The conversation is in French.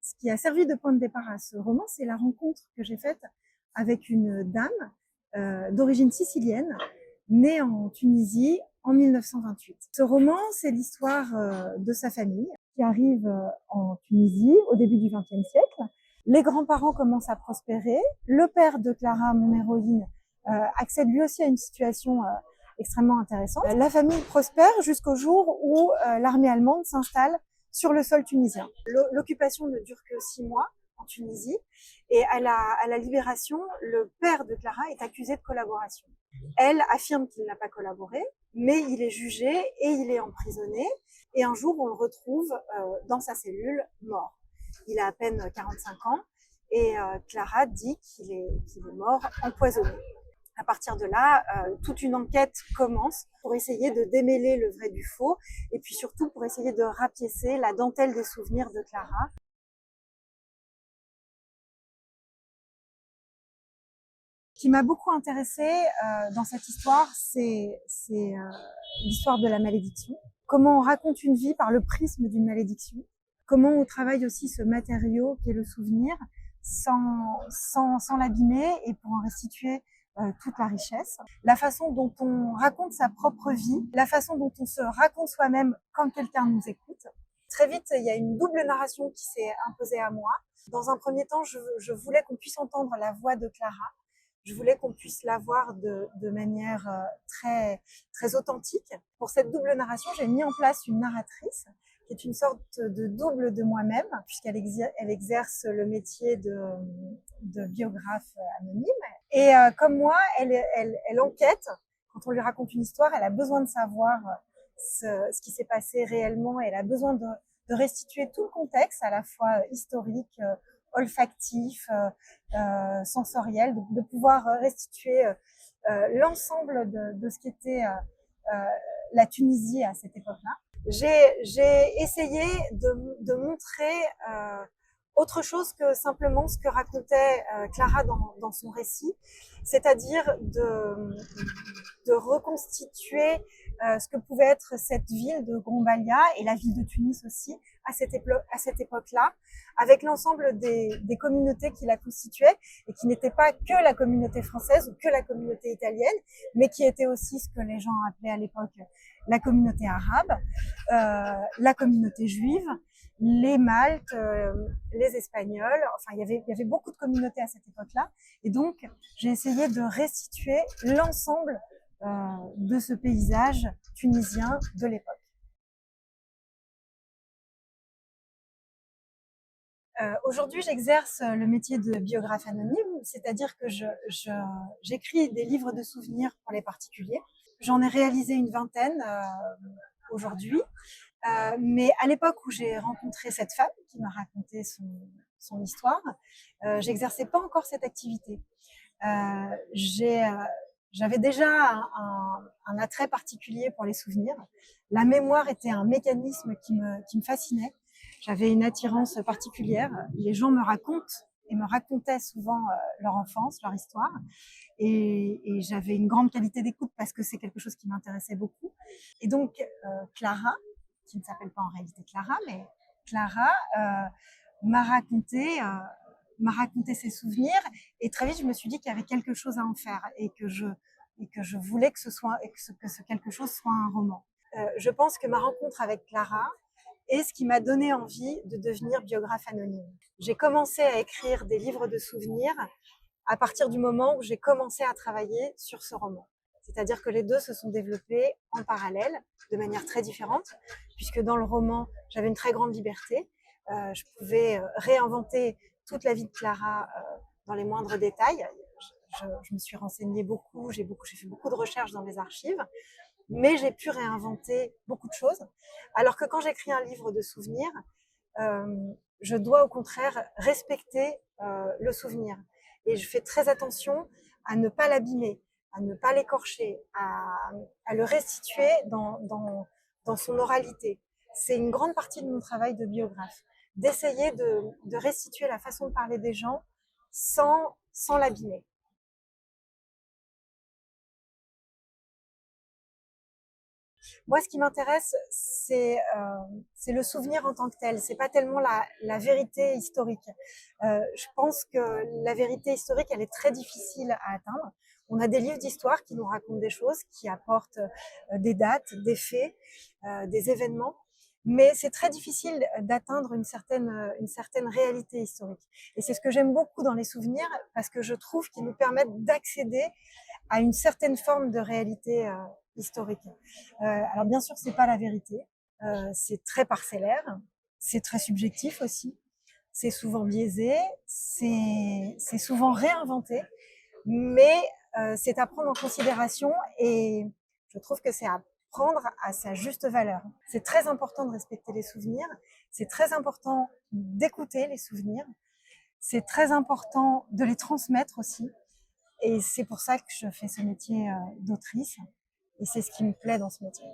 Ce qui a servi de point de départ à ce roman, c'est la rencontre que j'ai faite avec une dame d'origine sicilienne, née en Tunisie en 1928. Ce roman, c'est l'histoire de sa famille qui arrive en Tunisie au début du XXe siècle. Les grands-parents commencent à prospérer. Le père de Clara, mon héroïne, accède lui aussi à une situation extrêmement intéressante. La famille prospère jusqu'au jour où l'armée allemande s'installe sur le sol tunisien. L'occupation ne dure que 6 mois en Tunisie et à la libération, le père de Clara est accusé de collaboration. Elle affirme qu'il n'a pas collaboré, mais il est jugé et il est emprisonné. Et un jour, on le retrouve dans sa cellule, mort. Il a à peine 45 ans et Clara dit qu'il est mort empoisonné. À partir de là, toute une enquête commence pour essayer de démêler le vrai du faux et puis surtout pour essayer de rapiécer la dentelle des souvenirs de Clara. Ce qui m'a beaucoup intéressée dans cette histoire, c'est l'histoire de la malédiction. Comment on raconte une vie par le prisme d'une malédiction. Comment on travaille aussi ce matériau qui est le souvenir sans l'abîmer et pour en restituer toute la richesse. La façon dont on raconte sa propre vie, la façon dont on se raconte soi-même quand quelqu'un nous écoute. Très vite, il y a une double narration qui s'est imposée à moi. Dans un premier temps, je voulais qu'on puisse entendre la voix de Clara. Je voulais qu'on puisse la voir de manière très authentique. Pour cette double narration, j'ai mis en place une narratrice qui est une sorte de double de moi-même, puisqu'elle exerce le métier de biographe anonyme. Et comme moi, elle enquête. Quand on lui raconte une histoire, elle a besoin de savoir ce qui s'est passé réellement. Elle a besoin de restituer tout le contexte, à la fois historique, olfactif, sensoriel, de pouvoir restituer l'ensemble de ce qu'était la Tunisie à cette époque-là. J'ai essayé de montrer autre chose que simplement ce que racontait Clara dans son récit, c'est-à-dire de reconstituer ce que pouvait être cette ville de Grombalia et la ville de Tunis aussi à cette époque-là, avec l'ensemble des communautés qui la constituaient et qui n'étaient pas que la communauté française ou que la communauté italienne, mais qui étaient aussi ce que les gens appelaient à l'époque la communauté arabe, la communauté juive, les Maltes, les Espagnols, enfin il y avait beaucoup de communautés à cette époque-là, et donc j'ai essayé de restituer l'ensemble de ce paysage tunisien de l'époque. Aujourd'hui, j'exerce le métier de biographe anonyme, c'est-à-dire que j'écris des livres de souvenirs pour les particuliers. J'en ai réalisé une vingtaine aujourd'hui, mais à l'époque où j'ai rencontré cette femme qui m'a raconté son histoire, j'exerçais pas encore cette activité. J'avais déjà un attrait particulier pour les souvenirs. La mémoire était un mécanisme qui me fascinait. J'avais une attirance particulière. Les gens me racontent et me racontaient souvent leur enfance, leur histoire. Et j'avais une grande qualité d'écoute parce que c'est quelque chose qui m'intéressait beaucoup. Et donc, Clara, qui ne s'appelle pas en réalité Clara, mais Clara m'a raconté ses souvenirs. Et très vite, je me suis dit qu'il y avait quelque chose à en faire et que je voulais que ce quelque chose soit un roman. Je pense que ma rencontre avec Clara est ce qui m'a donné envie de devenir biographe anonyme. J'ai commencé à écrire des livres de souvenirs à partir du moment où j'ai commencé à travailler sur ce roman. C'est-à-dire que les deux se sont développés en parallèle, de manière très différente, puisque dans le roman, j'avais une très grande liberté. Je pouvais réinventer toute la vie de Clara dans les moindres détails. Je me suis renseignée beaucoup, j'ai fait beaucoup de recherches dans les archives, mais j'ai pu réinventer beaucoup de choses. Alors que quand j'écris un livre de souvenirs, je dois au contraire respecter le souvenir. Et je fais très attention à ne pas l'abîmer, à ne pas l'écorcher, à le restituer dans son oralité. C'est une grande partie de mon travail de biographe, d'essayer de restituer la façon de parler des gens sans l'abîmer. Moi, ce qui m'intéresse, c'est le souvenir en tant que tel. C'est pas tellement la vérité historique. Je pense que la vérité historique, elle est très difficile à atteindre. On a des livres d'histoire qui nous racontent des choses, qui apportent des dates, des faits, des événements, mais c'est très difficile d'atteindre une certaine réalité historique. Et c'est ce que j'aime beaucoup dans les souvenirs, parce que je trouve qu'ils nous permettent d'accéder à une certaine forme de réalité historique. Alors bien sûr, c'est pas la vérité, c'est très parcellaire, c'est très subjectif aussi, c'est souvent biaisé, c'est souvent réinventé, mais c'est à prendre en considération et je trouve que c'est à prendre à sa juste valeur. C'est très important de respecter les souvenirs, c'est très important d'écouter les souvenirs, c'est très important de les transmettre aussi. Et c'est pour ça que je fais ce métier d'autrice. Et c'est ce qui me plaît dans ce métier.